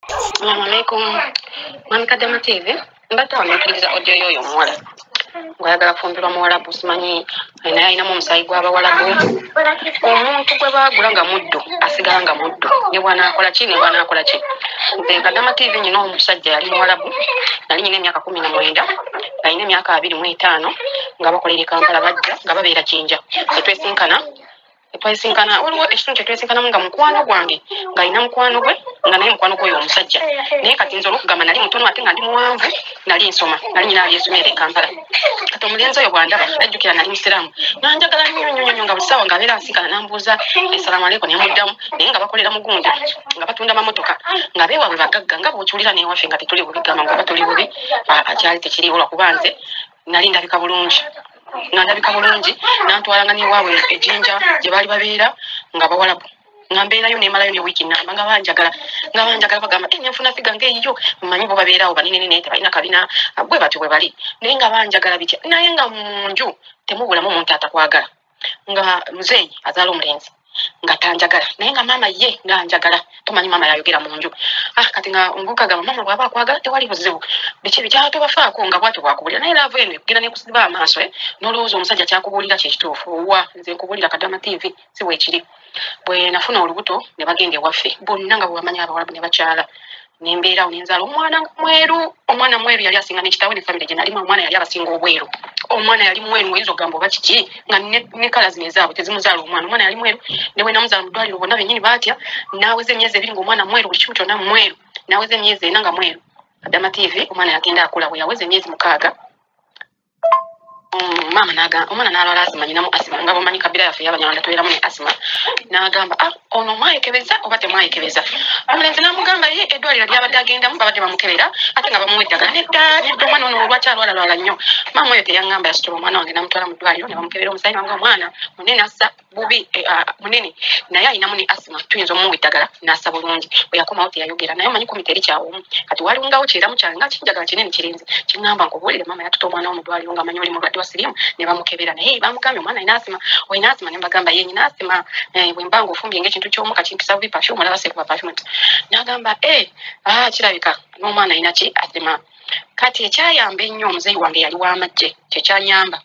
Assalamu alaikum. Mami Kadama TV. Mbata wamekiriza audio yoyo muwala. Ngayagala kufumbirwa muwalabu simanyi ayina mu musayi gw'abawalabu. Omuntu gwe baagula nga muddu asigala nga muddu. Ne bwana akola ki ne bwana akola ki. Nze Kadama TV nyina omusajja yali muwalabu. Nali nyina emyaka 19 ayina emyaka 25 nga bakolera Kampala bajja nga babeera Kinja. Twesinkana waliwo ekitundu kyetwesinkanamu nga mukwano gwange ng'alina mukwano gwe nga naye mukwano gwe omusajja naye kati nze olwokugamba nali mutono ate nga ndi muwanvu nali nsoma nali nyina abyesomera e Kampala kati omulenzi oyo bwandaba najjukira nali musiraamu nanjagala nnyo nga busawa ng'abeera ansinkana nambuuza essalaamu aleikum nemuddamu naye nga bakolera mugundi nga batunda mamotoka nga beewaabwe bagagga nga bw'okiwulira newaffe nga tetuli bubi gamba nga tuli bubi akyali tekiriiwo lwakuba nze nali ndabika bulungi nantwalanga newaabwe ejjinja gye baali babeera nga bawalabu nga mbeerayo nemalayo ne wiiki namba nga banjagala bagamba nenfuna figa ng'eyiyo mmanyi bo babeerawo banene naye tebalina kabina bwe batyo bwe bali naye nga banjagala bitya naye nga munju temubulamu omuntu atakwagala nga muzeeyi azaala omulenzi nga tanjagala naye nga maama ye nga njagala tomanyi maama yayogera mu nju kati nga ngukagamba maama bw'aba akwagala tewali buzibu biki tobafaako nga bwatyo bwakubulira naye laavu eno ekugenda nekusiba amaaso n'olowooza omusajja kyakubuulira kyekituufu wa nze nkubuulira Kadama TV si weekiri bwe nafuna olubuto ne bagenda ewaffe bonna nga bwebamanyi abawalabu ne bakyala nembeerawo nenzaala omwana mweru yali asinga nekitawe ne famire gye nalimu omwana yali abasinga obweru omwana yali mweru oyinza okugamba oba kiki nga ne kala zino ezaabwe tezimuzaala omwana yali mweru ne bwe namuzaala mu ddwaliro bonna bennyini baatya naaweza emyezi 2 ngaomwana mweru buli kimu kyonna mweru naaweza emyezi 4 nga mweru Kadama TV omwana yagenda akula bwe yaweza emyezi 6 omwana n'alwala asima nyinamu asima nga bamanyi kabira yaffe y'abanyarwanda tubeeramu ne asima n'agamba ono mwayekebeza oba temwayekebeza omulenzi n'amugamba ye eddwaliro lyabadde agendamu babadde bamukebera ate nga bamuwa eddagala nedda omwana ono olwaki alwalalwala nnyo maama oyo teyaŋŋamba yasitula omwana wange n'amutwala mu ddwaliro ne bamukebera omusayi wange omwana munene assa bubi munene naye alinamu ne asima tuyinza omuwa eddagala n'assa bulungi bwe yakomawo teyayogera naye omanyi kumita eri kyawomu kati walingawo kyeramu kyange nga kinjagala kinene kirenze kiŋŋamba nkubuulire maama yatuta omwana wo mu ddwaliro ng'amanyi oli mulwadde wa siriimu ne bamukebera naye bamugambye omwana alina asima olina asima ne mbagamba ye nyina asima bwe mba ng'ofumbye ng'ekintu ky'omuka kimpisa bubi perfume olaba seekuba perfume n'agamba kirabika n'omwana alina ki asima kati ekyayamba ennyo omuzeeyi wange yali w'amagye kyekyanyamba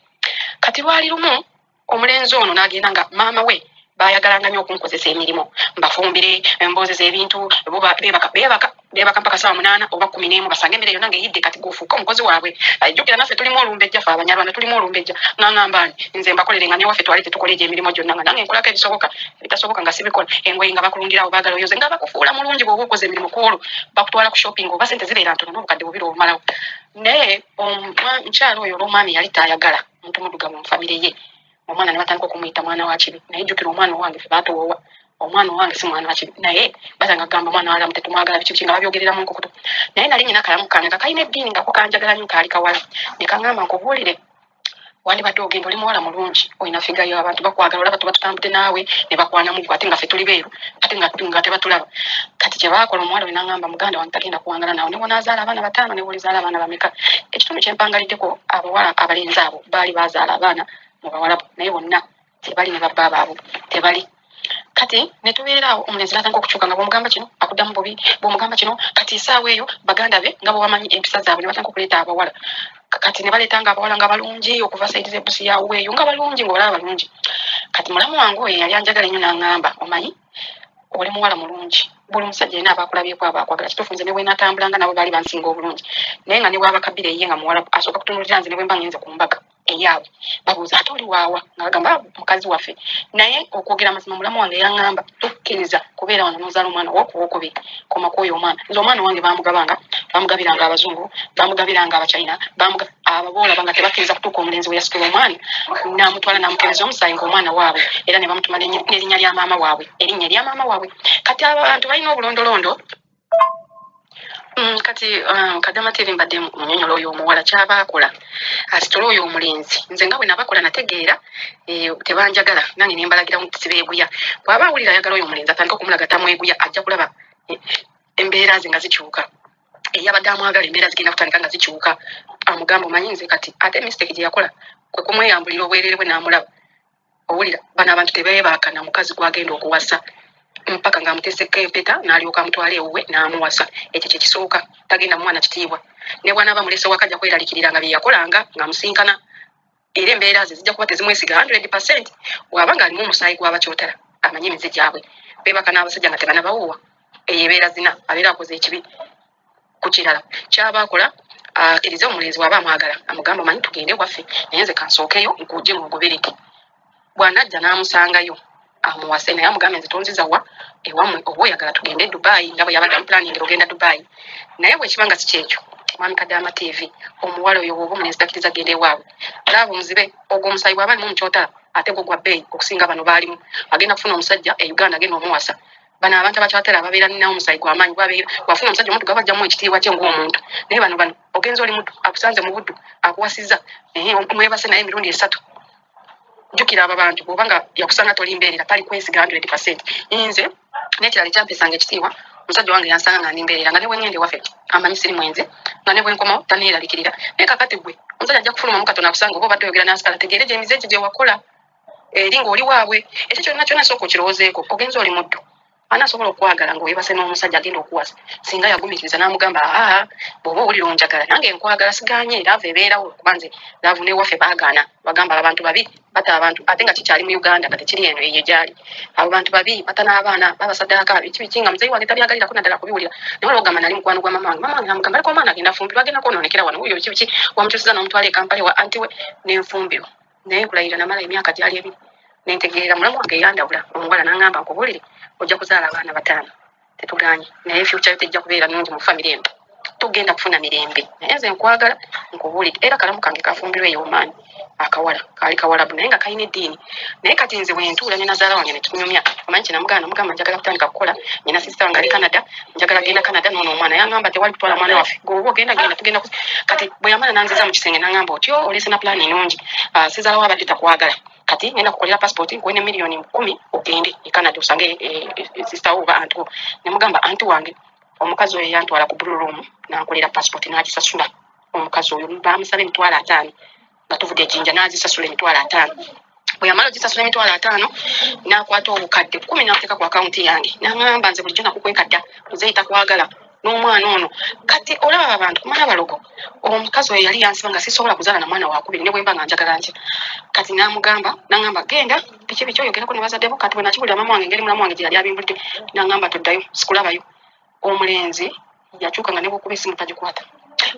kati lwali lumu omulenzi ono n'agenda nga maama we bayagalanga nnyo okunkozesa emirimu mbafumbire mboozeza ebintu beebaka mpaka 8 oba 11 basanga emmere yonna ng'eyidde kati g'ofuuka omukozi waabwe ajjukira naffe tulimu olumbejja ffe abanyarwanda tulimu olumbejja n'aŋŋambani nze mbakolere nga newaffe twali tetukola egyo emirimu gyonna nga nange nkolako ebisoboka ebitasoboka nga sibikola engoye nga bakulungirawo baagala oyoze nga bakufuula mulungi bw'oba okoze emirimu kwolwo bakutwala ku shopping oba sente zibeera ntono n'obukadde bubiri obumalawo naye mukyalo oyo olw'omwami yali taayagala muntu muddugavu mu famire ye omwana ne batandika okumuyita mwana wa kibi naye jjukira omwana owange fe baatoowa omwana owange si mwana wa kibi naye batanga kugamba omwana walamu tetumwagala biki nga babyogerera mu nkokoto naye nali nyina kalamu kange nga kalina eddiini nga kukanjagala nnyo kaali kawala ne kaŋŋamba nkubuulire wandibadde ogenda oli muwala mulungi olina figayo abantu bakwagala olaba tuba tutambudde naawe ne bakwana mugwe ate nga ffe tuli beeru ate nga tebatulaba kati kye baakola omuwala we n'aŋŋamba muganda wange tagenda kuwangala nawe ne bw'onaazaala abaana 5 ne bw'olizaala abaana bameka ekitundu kye mpangaliddeko abawala abalenzi abo baali bazaala abaana mu bawalabu naye bonna tebali ne babba abaabo tebali kati ne tubeeraawo omulenzi n'atandika okukyuka nga bw'omugamba kino akuddamu bubi bw'omugamba kino kati isaawa eyo baganda be nga bwe bamanyi empisa zaabwe ne batandika okuleeta abawala kati ne baleetanga abawala nga balungi okuva saidi z'ebbusi yaabwe eyo nga balungi ng'olaba balungi kati mulamu wange oyo yali anjagala ennyo n'aŋŋamba omanyi oli muwala mulungi buli musajja yena abaakulabyeko abaakwagala kituufu nze ne bwe natambulanga nabo baali bansinga obulungi naye nga ne bwabakabbira ye nga muwala asooka kutunuulira nze ne bwe mba ngenze ku mbaga eyaabwe babuuza ate oli waawa nga bagamba mukazi waffe naye okwogera amazima mulamu wange yaŋŋamba tukkiriza kubeera wano n'ozaala omwana wokubiri koma kwoyo omwana nze omwana wange bamugabiranga abazungu bamugabiranga abachina ababoolaba nga tebakkiriza kutuuka omulenzi we yasitula omwana n'amutwala n'amukebeza omusaayi ng'omwana waabwe era ne bamutuma n'erinnya lya maama waabwe kati abantu balina obulondolondo kati Kadama TV mbadde munyonyola oyo omuwala kyabaakola asitula oyo omulenzi nze nga bwe nabakola nategeera tebanjagala nange ne mbalagira mu sibeeguya bw'aba awulira ayagala oyo omulenzi atandika okumulaga tamweguya ajja kulaba embeera ze nga zikyuka eyabadde amwagala embeera zigenda kutandika nga zikyuka amugamba omanyi nze kati ate mistake gye yakola kwe kumweyambulira obwereere bwe n'amulaba owulira bano abantu tebeebaakana mukazi gwagenda okuwasa mpaka ngamutese kempeta n'alyoka amutwale ewe n'amuwasa. Ekyo kye kisooka, tagenda mwana kitiibwa. Ne bwana bamulese wakajja kweralikirira nga bye yakolanga ng'amusinkana. Era embeera ze zijja kuba tezimwesiga 100%. Bw'aba ng'alimu omusaayi gw'abakyotala amanyi emize gyabwe. Beebaka n'abasajja nga tebanabawuwa. Eyo ebeera zina abeera akoze ekibi ku kirala. Kyaba akola akkirize omulenzi bw'aba amwagala amugamba manyi tugende waffe naye nze kansookeyo nkujje mugobereke. Bw'anajja n'amusangayo amuwase naye amugambe nze tonziza wa ewammwe oba oyagala tugende Dubai nga bwe yabadde planning ogenda Dubai. Naye bwe kibanga si kyekyo mwami Kadaama TV omuwala oyo bw'oba omulenzi takkiriza agende ewaabwe laabo muzibe ogwo omusaayi bw'aba alimu omukyotala ate gwo gwa bbeeyi okusinga bano baalimu agenda kufuna omusajja e Uganda agenda omuwasa. Bano abantu abakyotala ababeera ninawo omusaayi gw'amaanyi bwafuna omusajja omuntu gabajjamu ekitiibwa kye ng'omuntu. Naye bano ogenza oli muddu akusanze mu buddu akuwasizza mwebase naye emirundi 3. Jukira aba bantu bw'obanga yakusanga tolimbeerera tali kwesiga 100%. Nze n'ekirala ekyampesanga ekitiibwa omusajja wange yansanga nga ndimbeerera nga ne bwe ngende waffe amanyi siri mwenze nga ne bwe nkomawo taneeralikirira. Naye kakati gwe omusajja ajja kufulumamu katono akusanga oba obadde oyogera n'asikala tegeere gye emize gye wakola eri ng'oli waabwe. Ekyo kyonna kyonna sooka okirowoozeeko ogenza oli muddu. Ana asobola okwagala ng'oyebase n'omusajja agenda okuwasa singa yagumikiriza n'amugamba bw'oba owulira onjagala nange nkwagala siganye laavu ebeerawo kuba nze laavu n'ewaffe baagaana bagamba abantu babi bata abantu ate nga kikyali mu Uganda nga tekiri eno eyo gyali. Abo bantu babi bata n'abaana babasaddaaka biki nga muzeeyi wange tabyagalirako naddala kubiwulira. Naye olwogamba nali mukwano gwa mama wange namugamba aliko omwana agenda fumbirwa agenda kwonoonekera wano wuyo biki wamukyusiza n'omutwala e Kampala wa anti we n'enfumbirwa. Naye nkulayira namala emyaka gyali ebiri nentegeera mulamu wange yandawula omuwala n'angamba nkubulire ojja kuzaala abaana 5 tetuganye naye future yo tejja kubeera nnungi mu family eno tugenda kufuna mirembe naye nze nkwagala nkubulire era kalamu kange kafumbirwa eyo omaani akawala kaali kawalabu naye nga kalina eddiini naye kati nze bwentuula ne nazaala wange ne tunyumya omanyi kinamuganda mugamba njagala kutandika kukola nyina sister wange ali Canada njagala genda Canada nono omwana yangamba tewali kutwala mwana waffe gwoba ogenda tugenda kati bwe yamala nanziza mu kisenge nangamba otyo olese na plan ennungi sizaala wa abadde takwagala kati ngenda kukolera passport nkuwe ne milioni 10 ogende e Canada osange sister oba anti wo ne mugamba anti wange omukazi oyo yantwala ku blue room nankolera passport n'agisasula omukazi oyo bamusaba emitwalo 5 nga tuvuga ejjinja n'agisasula emitwalo 5 bwe yamala ogisasula emitwalo 5 n'akwata obukadde 10 n'ateeka ku akaunti yange n'angamba nze bulijjo nakukwekadda muzeeyi takwagala n'omwana ono kati olaba abantu kumala balogo omukazi oyo yali yansiba nga sisobola kuzaala na mwana wakubiri ne bwe mba nga njagala ntya kati n'angamba genda biki oyogerako ne bazaddeko kati bwe nakibulira mama wange ngeri mulamu wange gye yali abimbulidde n'angamba toddayo sikulabayo omulenzi yakyuka nga ne bw'okuba essimu tagikwata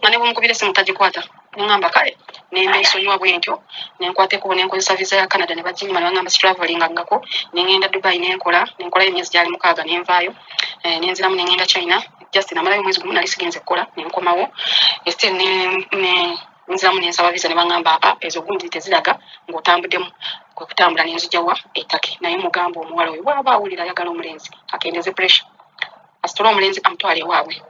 nga ne bw'omukubira essimu tagikwata n'angamba kale nembeesonyiwa bwentyo nenkwateko nenkozesa visa ya Canada ne baginyima ne bangamba sitravelingangako nengenda Dubai nenkola emyezi gyali 6 nenvaayo nenziramu nengenda China just namalayo mwezi gumu nali sigenze kukola nenkomawo still nziramu nensaba visa ne bangamba ezo gundi teziraga ng'otambuddemu kwe kutambula nenzijjawa ettake naye mugamba omuwala oyo bw'aba awulira ayagala omulenzi akendeze pressure asitula omulenzi amutwala ewaabwe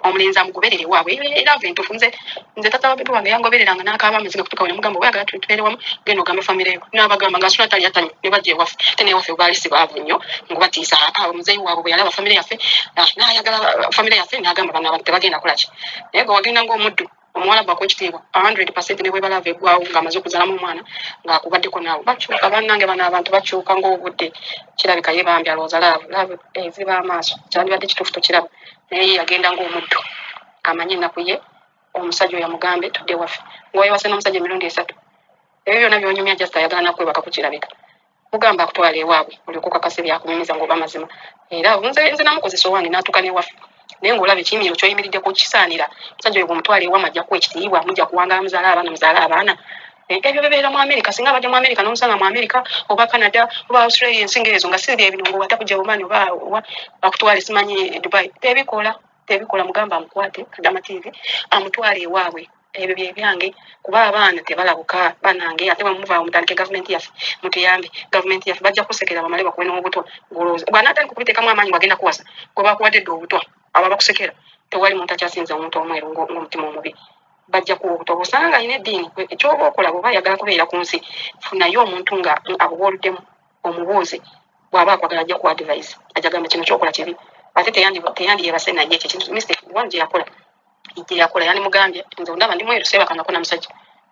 omulenzi amugoberere waabwe era ntuufu nze tata wa bebe wange yangobereranga n'akaaba amazzi nga kutuuka we nemugamba oyagala tubeere wamu genda ogambe famire yo n'abagamba ngaasula tali atanyi ne bajja ewaffe te n'ewaffe baali si baavu nnyo ngubatiisa muzeeyi waabwe bwe yalaba famire yaffe n'ayagala famire yaffe n'agamba bano abantu tebagenda kulaki naye gwe wagenda ng'omuddu omuwala bwako ekitiibwa 100% ne bwe balava eggwawo ng'amaze okuzaalamu omwana ng'akubaddeko naawe bakyuka bannange bano abantu bakyuka ng'obudde kirabika ye bambi alowooza laavu eziba amaaso kyandibadde kituufu tokiraba naye yagenda ng'omuddu amanyi ennaku ye omusajja oyo amugambe tudde waffe ng'oyewase n'omusajja emirundi 3 ebyo byonna byonyumya just ayagala nakwebaka ku kirabika mugamba akutwala ewaabwe olyoka okakase byakunyumiza ng'oba mazima era nze namukozesa owange n'atuuka n'ewaffe naye ng'olaba ekiyimiro ky'oyimiriddeko kisaanira omusajja oyo bw'omutwala ewamu ajja kuwa ekitiibwa mujja kuwangala muzaala abaana ebyo bibeera mu Amerika singa abadde mu Amerika n'omusanga mu Amerika oba Canada oba Australia ensinga ezo nga sirya ebinongo wata kujja bumaani oba akutwala simanyi Dubai tebikola mugamba amukwate Kadaama TV amutwala ewaabwe ebyo bye byange kuba abaana tebalabuka banange ate bamuvaawo mutandike gavumenti yaffe mutuyambe gavumenti yaffe bajja kusekera bamale bakuwe n'obutwa bw'anaatandika okubiteekamu amaanyi bwagenda kuwasa gwe bakuwadde dde obutwa aba bakusekera tewali muntu akyasinza omuntu omweru ng'omutima omubi bajja kuwa obutwa bw'osanga alina eddiini ekyoba okola bw'oba ayagala kubeera ku nsi funayo omuntu nga abuwoluddemu omubuuze bw'aba akwagala ajja kuwa advice ajja gamba kino kyokola kibi ate teyandiyebase naye ekyo kintu mistake one gye yakola yani mugambye nze ndaba ndi mweru seebakangako na musajja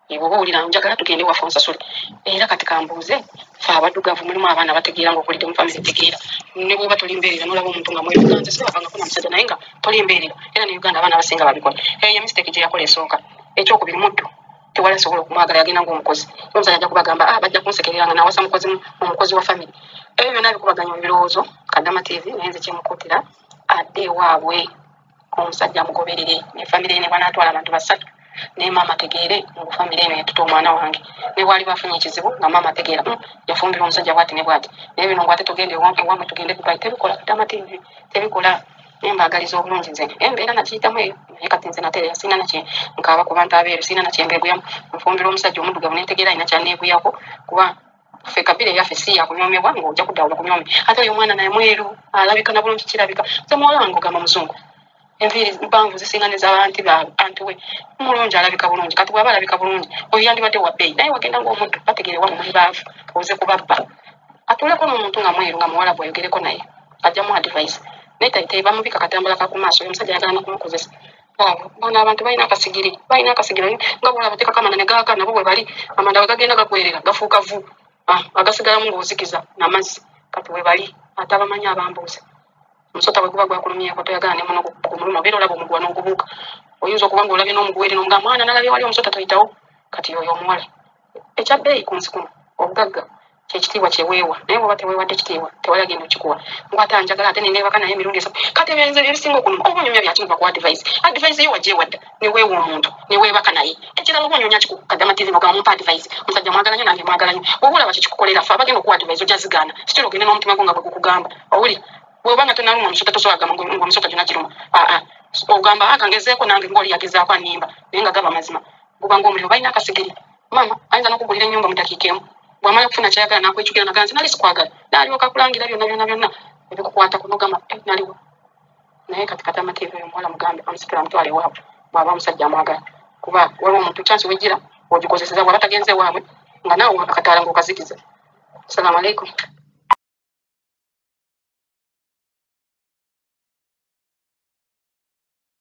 Ibuulira njagala tugende wa fonsa sule. Era kati kambuuze fa abadugavu mulimu abaana bategeera ng'okulidde mu family tegeera. Ne bw'oba tolimbeerera n'olaba omuntu nga mwebuganze si wabanga kuna musajja naye nga tolimbeerera. Era ne Uganda abaana abasinga babikola. Eyo mistake gye yakola esooka. Ekyokubiri muddu tewali asobola okumwagala yagenda ng'omukozi. Omusajja ajja kubagamba bajja kunsekerera nga nawasa omukozi wa family. Ebyo byonna bikubaganya ebirowoozo Kadama TV naye nze kyemukuutira adde ewaabwe omusajja amugoberere ne family ne bw'anaatwala abantu basatu. Ne mama tegeere mu family eno yatuta omwana wange ne bwali bafunye ekizibu nga mama tegeera yafumbira omusajja bwati ne bwati naye bino ngwate tugende ewamwe tugende kubayi tebikola Kadama TV tebikola embagaliza obulungi nze embeera nakiyitamu eyo naye kati nze natereera sina nakye nkaaba ku bantu abeeru sina nakye mbeeguyamu nfumbira omusajja omuddugavu nentegeera alina kyaneeguyako kuba ffe kabira eyaffe si yakunyomebwa ng'ojja kuddaawula kunyomi ate oyo omwana naye mweru alabika na bulungi kirabika nze muwala wange ogamba muzungu enviiri mpanvu zisinga anti we mulungi alabika bulungi kati bw'aba alabika bulungi oyo yandibadde wa bbeeyi naye wagenda ng'omuddu bategeere wamu muli baavu oze kubabba atuuleko n'omuntu nga mweru nga muwala bwayogereko naye ajjamu advice naye bamubika katambula ka ku maaso oyo omusajja ayagala nakumukozesa bano abantu balina akasigiri nga bwolaba tekakamana ne gaaka nabo bwe bali amanda we gagenda gakwerera gafuuka vu agasigalamu ng'ozikiza n'amazzi kati we bali ate abamanyi abambuuze omusota bwe guba gwakulumyeko toyagala ne muno kumuluma obeera olaba omugwa n'ogubuuka oyinza okuba ng'olabye n'omuguwere n'omuga mwana nalabye wali omusota toyitawo kati oyo omuwala ekyabbeeyi ku nsi kuno obugagga kyekitiibwa kyeweewa naye bwoba teweewadde kitiibwa tewali agenda okikuwa nkwata njagala ate neneebaka naye emirundi esatu kati ebyenze ebisinga okuluma oba onyumya byakimuva ku advice yo wagyewadda neweewa omuntu neweebaka naye ekirala oba onyonya kiku Kadama TV nogamba mumpa advice omusajja mwagala nnyo nange mwagala nnyo bw'oba olaba kikikukolera ffe abagenda okuwa advice ojja zigaana sikira ogende n'omutima gwo nga gwe gukugamba owuli bw'oba nga tonaluma omusota tosobola kugamba ng'omusota gyonna kiruma ogamba akangezeeko nange ng'oli yagezaako annimba naye nga gaba mazima guba ng'omuliro balina akasigiri mama ayinza n'okugulira ennyumba mu dakiika emu bw'amala okufuna kyayagala n'akwejjukira naga nti nali sikwagala naalyoka akulangira byonna ebikukwata kunogama naliwo naye kati Kadama TV oyo omuwala mugambe amusitula amutwala ewaabwe bw'aba omusajja amwagala kuba waliwo omuntu kyansi wejjira ogikozeseza bw'aba tagenze ewaabwe nga naawe akataala ng'okazikiza. Assalamu alaikum.